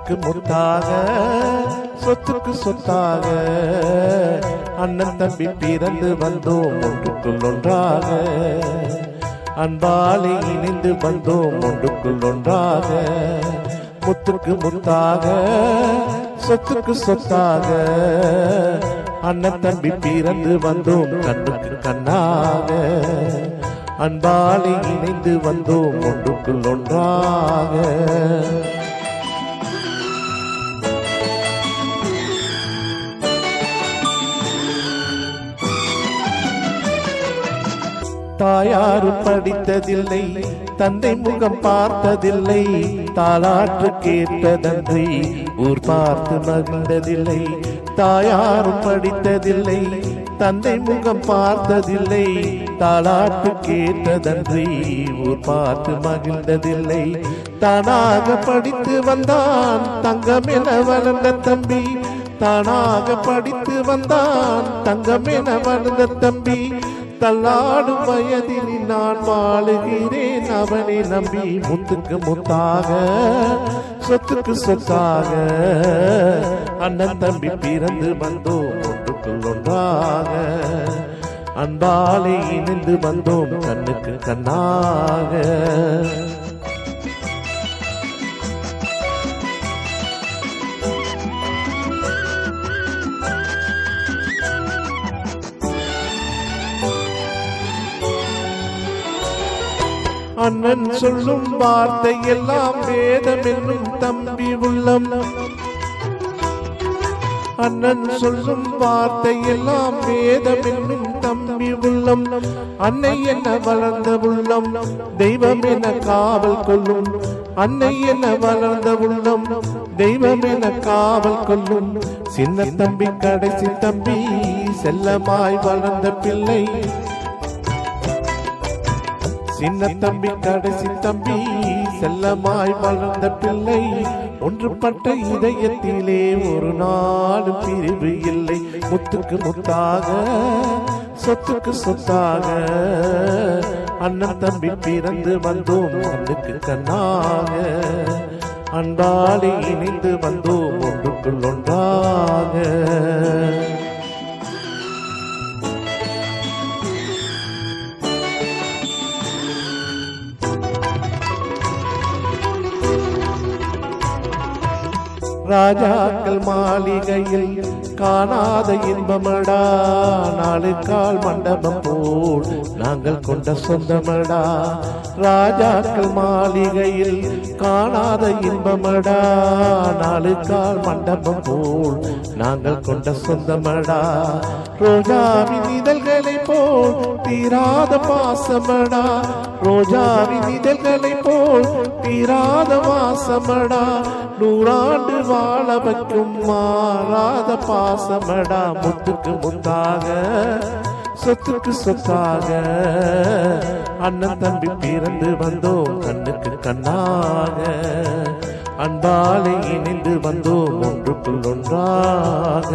முத்துக்கு முத்தாக சொத்துக்கு சொத்தாக அண்ணன் தம்பி பிறந்து வந்தோம் ஒன்றுக்குள் ஒன்றாக அன்பாலே இணைந்து வந்தோம் ஒன்றுக்குள் ஒன்றாக முத்துக்கு முத்தாக சொத்துக்கு சொத்தாக அண்ணன் தம்பி பிறந்து வந்தோம் கண்ணுக்கு கண்ணாக அன்பாலே இணைந்து வந்தோம் ஒன்றுக்குள் ஒன்றாக தாயாரும் படித்ததில்லை தந்தை முகம் பார்த்ததில்லை தாலாற்று கேட்டதன்றி ஊர் பார்த்து மகிழ்ந்ததில்லை தாயாரும் படித்ததில்லை தந்தை முகம் பார்த்ததில்லை தாலாற்று கேட்டதன்றி ஊர் பார்த்து மகிழ்ந்ததில்லை தானாக படித்து வந்தான் தங்கமென வளர்ந்த தம்பி தானாக படித்து வந்தான் தங்கமென வளர்ந்த தம்பி தள்ளாடும் வயதில் நான் வாழுகிறேன் அவனை நம்பி முத்துக்கு முத்தாக சொத்துக்கு சொத்தாக அண்ணன் தம்பி பிறந்து வந்தோம் ஒன்றுக்குள் ஒன்றாக அன்பாலே இணைந்து வந்தோம் கண்ணுக்கு கண்ணாக அண்ணன் சொல்லும் வார்த்தை எல்லாம் வேதம் என்னும் தம்பி உள்ளம் அண்ணன் சொல்லும் வார்த்தை எல்லாம் வேதம் என்னும் தம்பி உள்ளம் அன்னை என்ன வளர்ந்த உள்ளம் தெய்வம் என காவல் கொள்ளும் அன்னை என்ன வளர்ந்த உள்ளம் தெய்வம் என காவல் கொள்ளும் சின்ன தம்பி கடைசி தம்பி செல்லமாய் வளர்ந்த பிள்ளை சின்ன தம்பி கடைசி தம்பி செல்லமாய் வளர்ந்த பிள்ளை ஒன்றுபட்ட இதயத்திலே ஒரு நாடு பிரிவு இல்லை முத்துக்கு முத்தாக சொத்துக்கு சொத்தாக அண்ணன் தம்பி பிறந்து வந்தோம் கண்ணுக்கு கண்ணாக அன்பாலே இணைந்து வந்தோம் ஒன்றுக்குள் ஒன்றாக ராஜாக்கள் மாளிகையில் காணாத இன்பமடா நாளுக்கால் மண்டபம் போல் நாங்கள் கொண்ட சொந்தமடா ராஜாக்கள் மாளிகையில் காணாத இன்பமடா நாளுக்கால் மண்டபம் போல் நாங்கள் கொண்ட சொந்தமடா ரோஜாவின் இதழ்களை போல் தீராத பாசமடா ரோஜாவின் இதழ்களை போல் தீராத வாசமடா நூறாண்டு வாழ வைக்கும் மாறாத பாசமடா முத்துக்கு முத்தாக சொத்துக்கு சொத்தாக அண்ணன் தம்பி பிறந்து வந்தோம் கண்ணுக்கு கண்ணாக அன்பாலே இணைந்து வந்தோம் ஒன்றுக்குள் ஒன்றாக